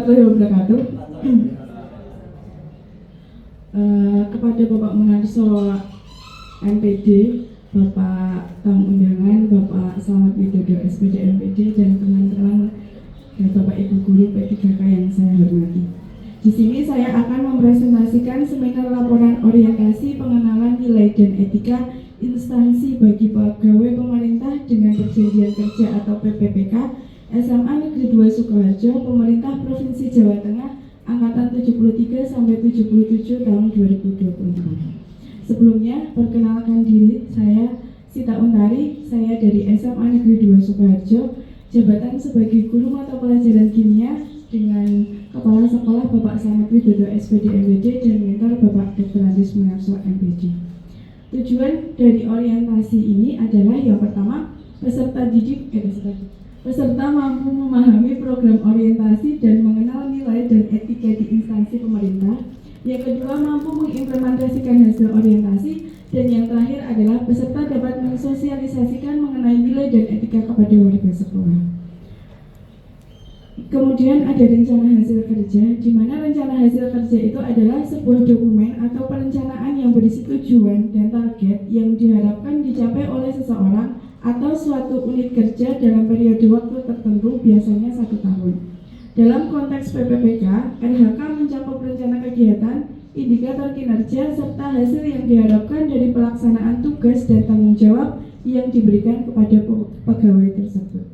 warahmatullahi wabarakatuh. Kepada Bapak Munarso MPD, Bapak tamu undangan, Bapak Slamet Widodo SPD MPD, dan teman-teman dan Bapak Ibu Guru P3K yang saya hormati. Di sini saya akan mempresentasikan seminar laporan orientasi pengenalan nilai dan etika instansi bagi pegawai pemerintah dengan perjanjian kerja atau PPPK SMA Negeri 2 Sukoharjo, Pemerintah Provinsi Jawa Tengah, Angkatan 73 sampai 77 tahun 2024. Sebelumnya, perkenalkan diri, saya Sita Untari, saya dari SMA Negeri 2 Sukoharjo, jabatan sebagai guru mata pelajaran kimia dengan Kepala Sekolah Bapak Slamet Widodo SPD MPD dan mentor Bapak Dr. Andis Munarso MPD. Tujuan dari orientasi ini adalah yang pertama, peserta mampu memahami program orientasi dan mengenal nilai dan etika di instansi pemerintah. Yang kedua, mampu mengimplementasikan hasil orientasi. Dan yang terakhir adalah peserta dapat mensosialisasikan mengenai nilai dan etika kepada warga sekolah. Kemudian ada rencana hasil kerja, di mana rencana hasil kerja itu adalah sebuah dokumen atau perencanaan yang berisi tujuan dan target yang diharapkan dicapai oleh seseorang atau suatu unit kerja dalam periode waktu tertentu, biasanya 1 tahun. Dalam konteks PPPK, RHK mencakup rencana kegiatan, indikator kinerja, serta hasil yang diharapkan dari pelaksanaan tugas dan tanggung jawab yang diberikan kepada pegawai tersebut.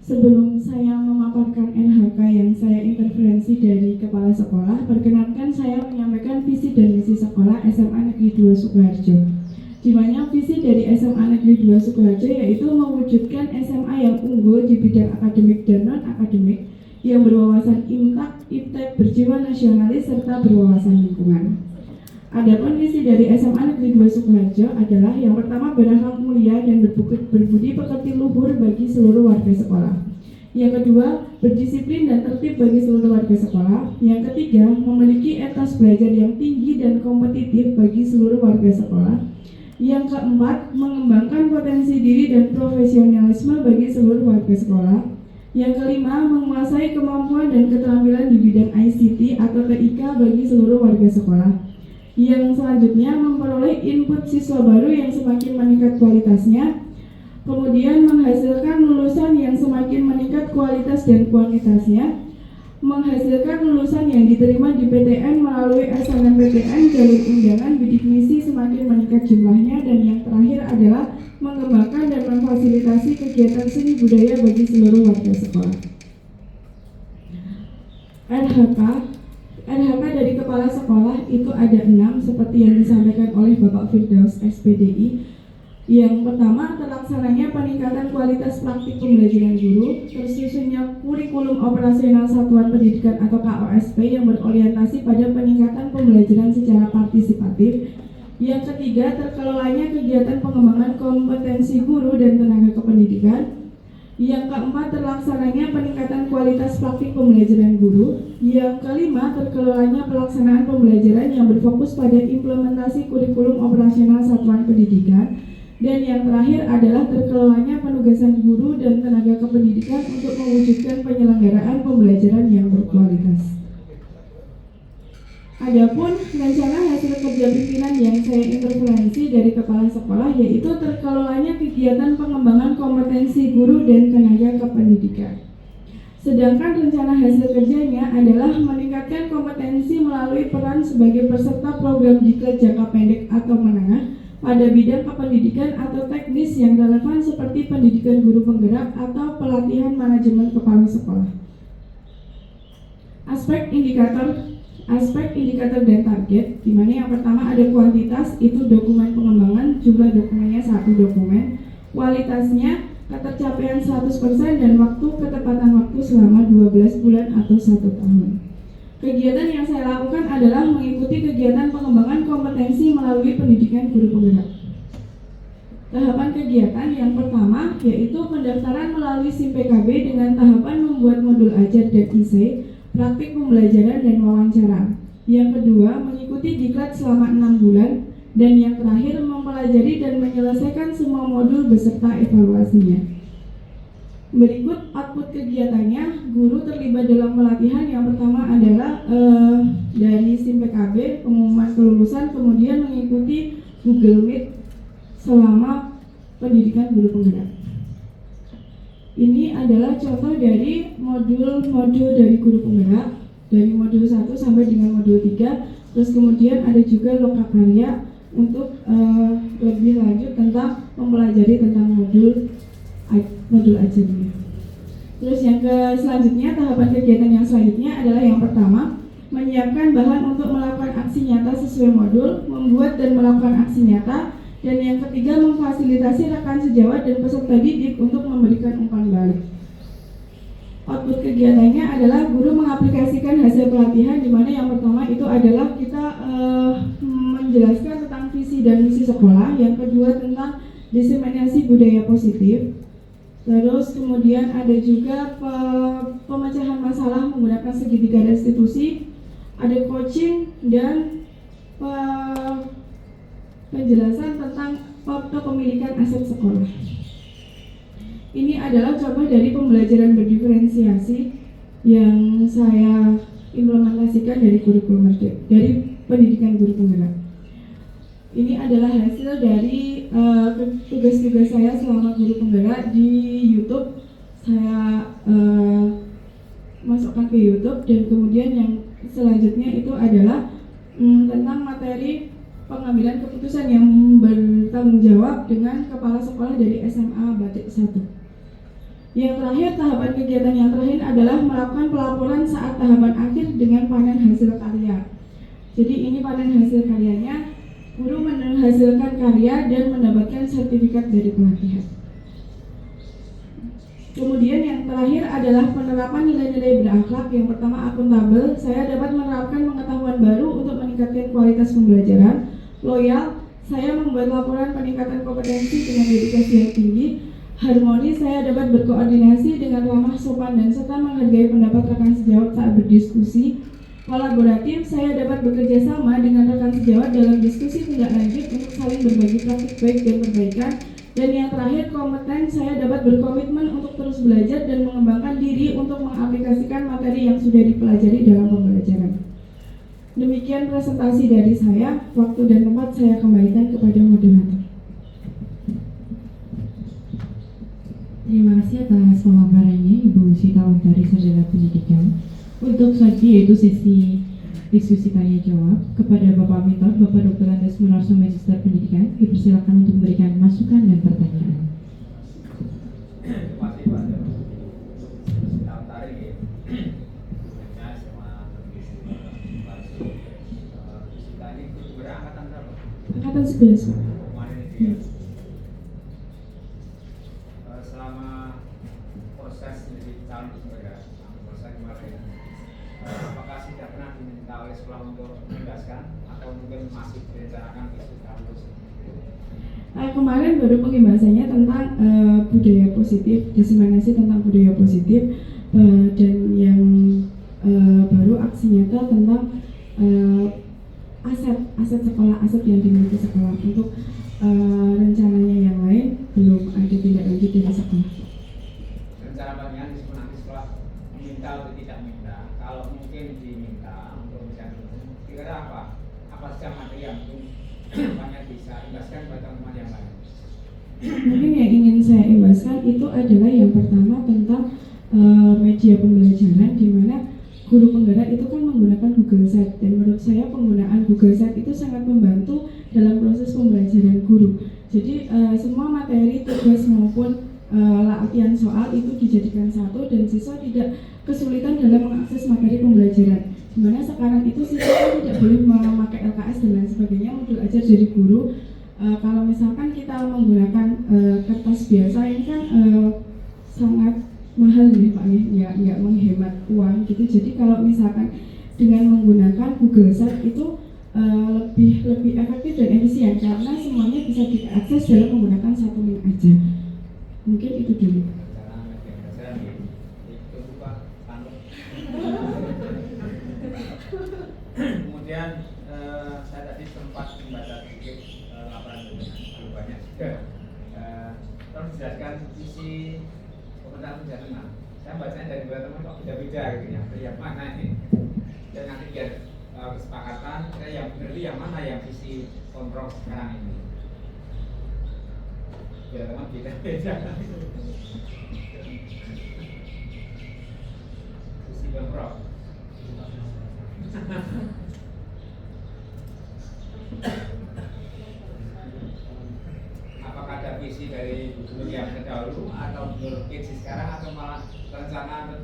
Sebelum saya memaparkan RHK yang saya interferensi dari Kepala Sekolah, perkenankan saya menyampaikan visi dan misi sekolah SMA Negeri 2 Sukoharjo. Di mana visi dari SMA Negeri 2 Sukoharjo yaitu mewujudkan SMA yang unggul di bidang akademik dan non-akademik, yang berwawasan iptek, berjiwa nasionalis, serta berwawasan lingkungan. Adapun visi dari SMA Negeri 2 Sukoharjo adalah yang pertama, berakhlak mulia dan berbudi pekerti luhur bagi seluruh warga sekolah. Yang kedua, berdisiplin dan tertib bagi seluruh warga sekolah. Yang ketiga, memiliki etos belajar yang tinggi dan kompetitif bagi seluruh warga sekolah. Yang keempat, mengembangkan potensi diri dan profesionalisme bagi seluruh warga sekolah. Yang kelima, menguasai kemampuan dan keterampilan di bidang ICT atau TIK bagi seluruh warga sekolah. Yang selanjutnya, memperoleh input siswa baru yang semakin meningkat kualitasnya. Kemudian menghasilkan lulusan yang semakin meningkat kualitas dan kuantitasnya. Menghasilkan lulusan yang diterima di PTN melalui SNMPTN, jalur undangan, bidik misi semakin meningkat jumlahnya. Dan yang terakhir adalah mengembangkan dan memfasilitasi kegiatan seni budaya bagi seluruh warga sekolah. RHK dari Kepala Sekolah itu ada 6 seperti yang disampaikan oleh Bapak Firdaus SPDI. Yang pertama, terlaksananya peningkatan kualitas praktik pembelajaran guru, tersusunnya kurikulum operasional satuan pendidikan atau KOSP yang berorientasi pada peningkatan pembelajaran secara partisipatif. Yang ketiga, terkelolanya kegiatan pengembangan kompetensi guru dan tenaga kependidikan. Yang keempat, terlaksananya peningkatan kualitas praktik pembelajaran guru. Yang kelima, terkelolanya pelaksanaan pembelajaran yang berfokus pada implementasi kurikulum operasional satuan pendidikan. Dan yang terakhir adalah terkelolanya penugasan guru dan tenaga kependidikan untuk mewujudkan penyelenggaraan pembelajaran yang berkualitas. Adapun rencana hasil kerja pimpinan yang saya interferensi dari Kepala Sekolah yaitu terkelolanya kegiatan pengembangan kompetensi guru dan tenaga kependidikan. Sedangkan rencana hasil kerjanya adalah meningkatkan kompetensi melalui peran sebagai peserta program diklat jangka pendek atau menengah pada bidang kependidikan atau teknis yang relevan seperti pendidikan guru penggerak atau pelatihan manajemen kepala sekolah. Aspek indikator dan target, di mana yang pertama ada kuantitas, itu dokumen pengembangan, jumlah dokumennya 1 dokumen, kualitasnya ketercapaian 100% dan ketepatan waktu selama 12 bulan atau 1 tahun. Kegiatan yang saya lakukan adalah mengikuti kegiatan pengembangan kompetensi melalui pendidikan guru penggerak. Tahapan kegiatan yang pertama yaitu pendaftaran melalui SIM PKB dengan tahapan membuat modul ajar dan IC, praktik pembelajaran dan wawancara. Yang kedua, mengikuti diklat selama 6 bulan. Dan yang terakhir, mempelajari dan menyelesaikan semua modul beserta evaluasinya. Berikut output kegiatannya, guru terlibat dalam pelatihan. Yang pertama adalah dari SIM PKB, pengumuman kelulusan, kemudian mengikuti Google Meet selama pendidikan guru penggerak. Ini adalah contoh dari modul-modul dari guru penggerak, dari modul 1 sampai dengan modul 3. Terus kemudian ada juga lokakarya untuk lebih lanjut tentang mempelajari tentang modul ajarnya. Terus yang selanjutnya, tahapan kegiatan yang selanjutnya adalah yang pertama, menyiapkan bahan untuk melakukan aksi nyata sesuai modul, membuat dan melakukan aksi nyata, dan yang ketiga, memfasilitasi rekan sejawat dan peserta didik untuk memberikan umpan balik. Output kegiatannya adalah guru mengaplikasikan hasil pelatihan, di mana yang pertama itu adalah kita menjelaskan tentang visi dan misi sekolah, yang kedua tentang diseminasi budaya positif. Terus kemudian ada juga pemecahan masalah menggunakan segitiga restitusi, ada coaching, dan penjelasan tentang kepemilikan aset sekolah. Ini adalah contoh dari pembelajaran berdiferensiasi yang saya implementasikan dari kurikulum Merdeka, dari pendidikan guru penggerak. Ini adalah hasil dari tugas-tugas saya selama guru penggerak di YouTube. Saya masukkan ke YouTube, dan kemudian yang selanjutnya itu adalah tentang materi pengambilan keputusan yang bertanggung jawab dengan kepala sekolah dari SMA Batik 1. Yang terakhir, tahapan kegiatan yang terakhir adalah melakukan pelaporan saat tahapan akhir dengan panen hasil karya. Jadi ini panen hasil karyanya, guru menghasilkan karya dan mendapatkan sertifikat dari pelatihan. Kemudian yang terakhir adalah penerapan nilai-nilai berakhlak. Yang pertama, akuntabel. Saya dapat menerapkan pengetahuan baru untuk meningkatkan kualitas pembelajaran. Loyal, saya membuat laporan peningkatan kompetensi dengan dedikasi yang tinggi. Harmonis, saya dapat berkoordinasi dengan ramah, sopan, dan serta menghargai pendapat rekan sejawat saat berdiskusi. Kolaboratif, saya dapat bekerja sama dengan rekan sejawat dalam diskusi tindak lanjut untuk saling berbagi praktik baik dan perbaikan. Dan yang terakhir, kompeten, saya dapat berkomitmen untuk terus belajar dan mengembangkan diri untuk mengaplikasikan materi yang sudah dipelajari dalam pembelajaran. Demikian presentasi dari saya. Waktu dan tempat saya kembalikan kepada moderator. Terima kasih atas pemaparannya Ibu Sita dari Sarjana Pendidikan. Untuk selanjutnya yaitu sesi diskusi tanya jawab. Kepada Bapak Mentor, Bapak Dr. Andes Munarso, Magister Pendidikan, dipersilakan untuk memberikan masukan dan pertanyaan. Terima kasih Pak. Angkatan 11, Pak. Selama proses menjadi calon penggerak, proses kemarin, apakah sudah pernah diminta oleh sekolah untuk menegaskan atau mungkin masih direncanakan isu kampus? Kemarin baru pembahasannya tentang budaya positif, diseminasi tentang budaya positif, dan yang baru aksi nyata tentang aset sekolah, aset yang dimiliki sekolah. Untuk rencananya yang lain belum ada tindak lanjut dari sekolah. Rencana panjang nanti sekolah meminta atau tidak minta. Kalau mungkin diminta untuk misalnya, kira-kira apa saja materi yang banyak bisa imbaskan pada teman-teman yang lain? Mungkin yang ingin saya imbaskan itu adalah yang pertama tentang media pembelajaran, di mana guru penggerak itu kan menggunakan Google Sheet, dan menurut saya penggunaan Google Sheet itu sangat membantu dalam proses pembelajaran guru. Jadi semua materi, tugas maupun latihan soal itu dijadikan satu, dan siswa tidak kesulitan dalam mengakses materi pembelajaran. Dimana sekarang itu siswa tidak boleh memakai LKS dan lain sebagainya, modul ajar dari guru. Kalau misalkan kita menggunakan kertas biasa, ini kan sangat mahal nih Pak, nggak menghemat uang gitu. Jadi kalau misalkan dengan menggunakan Google Sheet itu lebih efektif dan efisien, karena semuanya bisa diakses dalam menggunakan satu link aja. Mungkin itu dulu. Kemudian saya tadi sempat membaca sedikit laporan dengan banyak juga. Tolong dijelaskan isi komentar membacanya dari dua teman kok beda-beda gitu ya. Yang mana ini? Dan nanti biar kesepakatan kira yang benar itu yang mana yang visi kontrol sekarang ini. Biar teman beda-beda. Visi kontrol. Apakah ada visi dari gubernur yang terdahulu atau menurut visi sekarang atau malah rencana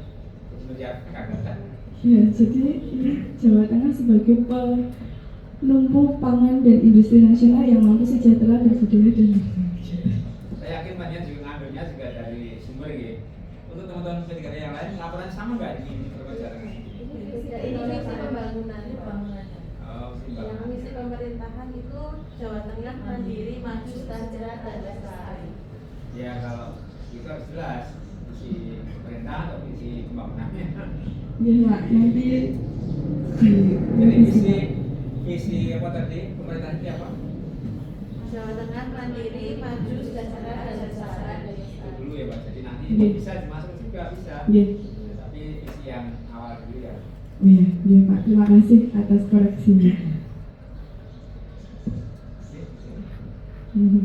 gubernur yang akan datang? Ya, jadi ini Jawa Tengah sebagai penumpu pangan dan industri nasional yang mampu sejahtera, berbudaya dan Saya yakin banyak juga ngambilnya juga dari sumber gitu. Untuk teman-teman P3 yang lain laporan sama nggak ini permasalahan? Ini misi pembangunannya. Oh, Yang misi pemerintahan itu Jawa Tengah mandiri, maju, sejahtera, dan lestari. Ya kalau itu harus jelas visi pemerintah atau visi pembangunannya. ya Pak, nanti Jadi visi apa tadi pemerintah itu apa? Jawa Tengah mandiri, maju, sejahtera, dan lestari. Itu dulu ya Pak. Jadi nanti Iya. bisa dimasuk juga bisa. ya, Tapi visi yang awal dulu ya. ya Pak, terima kasih atas koreksinya. Mhm.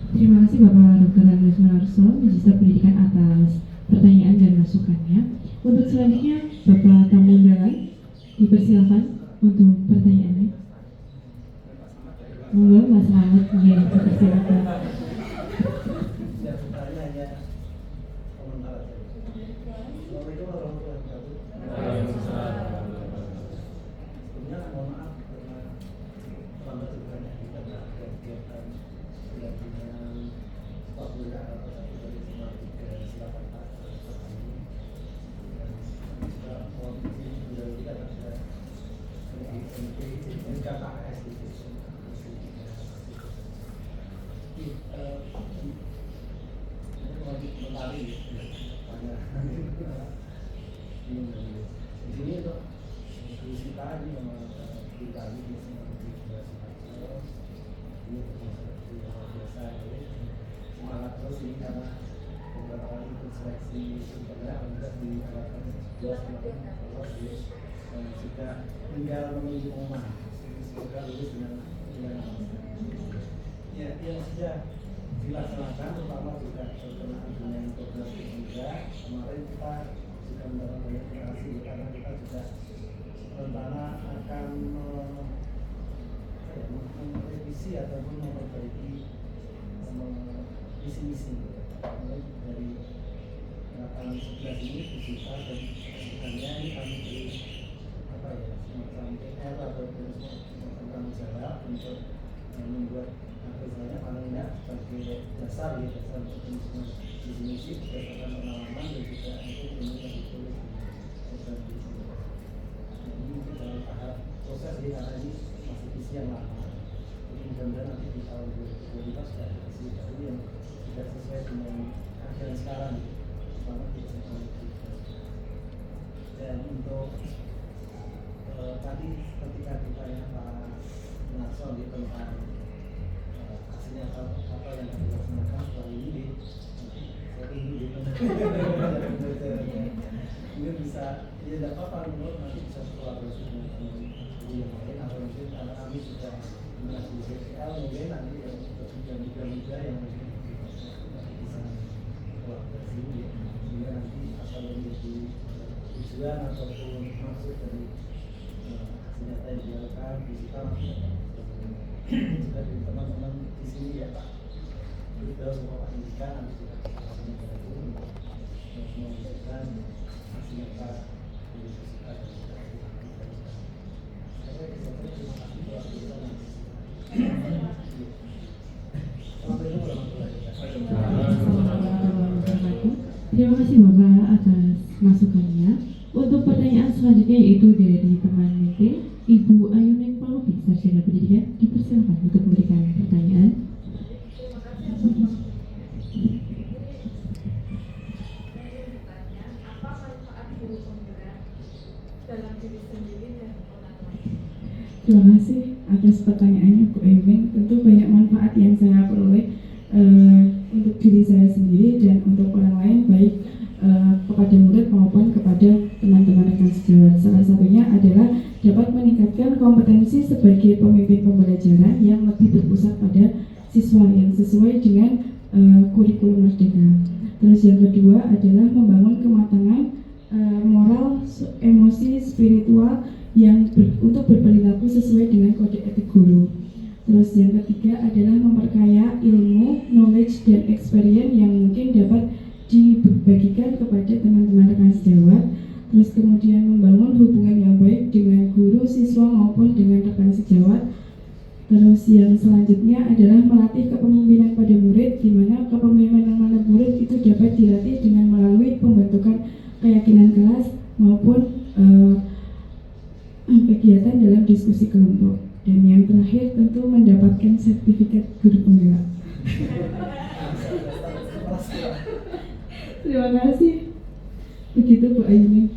Terima kasih Bapak Dr. Andreas Sunarso, Magister Pendidikan atas pertanyaan dan masukannya. Untuk selanjutnya Bapak tamu undangan dipersilakan untuk pertanyaannya. Monggo Mas Selamat, ya, dipersilakan. Ya, pertanyaan hanya komentar aja. Assalamualaikum warahmatullahi wabarakatuh. Sebelumnya mohon maaf karena terlambat sebenarnya kita ada kegiatan pendampingan staf muda atau satu dari semua tiga silakan Pak ini. Dan juga mohon izin beliau kita ada ini KKS itu. Di sini untuk diskusi tadi memang pribadi di sini ini luar biasa ya. Semangat terus ini karena beberapa kali ikut seleksi sebenarnya juga diharapkan sudah tinggal menunggu pengumuman. Semoga lulus dengan ya yang sudah dilaksanakan, terutama juga berkenaan dengan program juga. Kemarin kita sudah mendapat banyak informasi karena kita juga rencana akan merevisi ataupun memperbaiki misi-misi mulai dari tanggal 11 ini kita dan sebenarnya ini kami beri apa ya semacam PR atau semacam tanggung jawab untuk membuat misalnya paling tidak sebagai dasar ya, dasar untuk misi berdasarkan pengalaman dan juga itu ini yang ditulis di program di sini. Ini mungkin dalam tahap proses ya, karena ini masih visi yang lama. Jadi mudah-mudahan nanti di tahun 2025 sudah ada visi baru yang sudah sesuai dengan ajaran sekarang, terutama di SMA. Dan untuk tadi ketika ditanya Pak Narson di tentang hasilnya apa yang akan dilaksanakan setelah ini ini bisa ya tidak apa-apa menurut nanti bisa kolaborasi dengan teman-teman yang lain atau mungkin karena kami sudah mengasih CPL mungkin nanti yang juga yang mungkin bisa kolaborasi sehingga nanti akan menjadi tujuan ataupun maksud dari hasil nyata yang dilakukan kita nanti juga dari teman-teman di sini ya Pak. Kita semua pendidikan nanti juga hasilnya itu untuk mewujudkan hasil nyata dari kita dan juga saya terima kasih telah kita nanti. Assalamualaikum warahmatullahi wabarakatuh. Terima kasih Bapak atas masukannya. Untuk pertanyaan selanjutnya yaitu dari teman Mete, Ibu Ayuneng Palupi, Sarjana Pendidikan, dipersilakan untuk memberikan pertanyaan. Terima kasih atas apa manfaat guru penggerak dalam diri sendiri dan orang lain? Terima kasih atas pertanyaannya Bu Ewing. Tentu banyak manfaat yang saya peroleh untuk diri saya sendiri dan untuk orang lain, baik kepada murid maupun kepada teman-teman rekan sejawat. Salah satunya adalah dapat meningkatkan kompetensi sebagai pemimpin pembelajaran yang lebih berpusat pada siswa yang sesuai dengan kurikulum Merdeka. Terus yang kedua adalah membangun kematangan moral, emosi, spiritual yang untuk berperilaku sesuai dengan kode etik guru. Terus yang ketiga adalah memperkaya ilmu, knowledge, dan experience yang mungkin dapat dibagikan kepada teman-teman rekan sejawat. Terus kemudian membangun hubungan yang baik dengan guru, siswa maupun dengan rekan sejawat. Terus yang selanjutnya adalah melatih kepemimpinan pada murid, di mana kepemimpinan pada murid itu dapat dilatih dengan melalui pembentukan keyakinan kelas maupun kegiatan dalam diskusi kelompok. Dan yang terakhir tentu mendapatkan sertifikat guru pembela. Terima kasih. Begitu Bu Ayuni.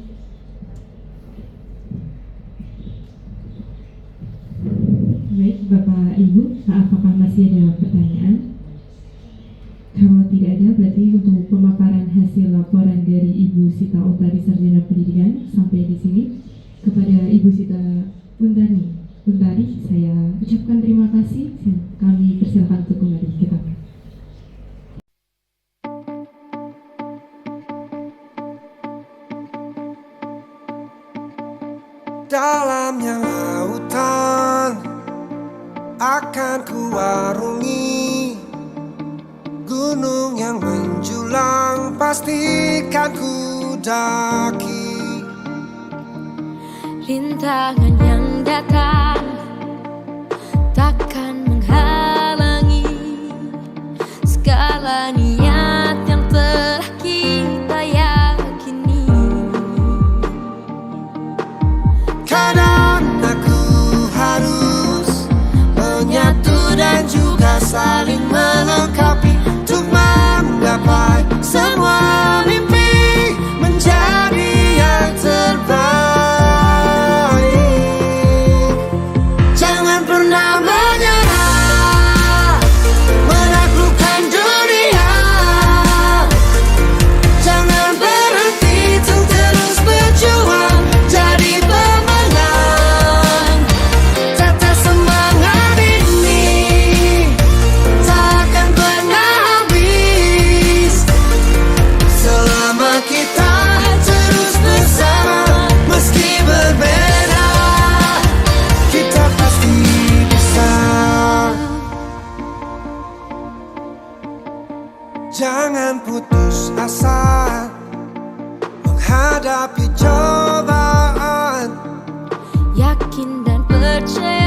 Baik Bapak Ibu, apakah masih ada pertanyaan? Kalau tidak ada, berarti untuk pemaparan hasil laporan dari Ibu Sita Utari Sarjana Pendidikan sampai di sini. Kepada Ibu Sita Untari, saya ucapkan terima kasih. Kami persilakan untuk kembali ke tempat. Dalamnya lautan akan kuarungi, gunung yang menjulang pastikan ku daki. Rintangan yang datang takkan menghalangi segala niat yang telah kita yakini. Kadang aku harus menyatu dan juga saling melengkapi untuk menggapai semua mimpi menjadi yang terbaik. Jangan pernah menyerah, menaklukkan dunia. Jangan berhenti untuk terus berjuang jadi pemenang. Tata semangat ini takkan pernah habis selama kita terus bersama. Meski berbeda, kita pasti bisa. Jangan putus asa menghadapi cobaan. Yakin dan percaya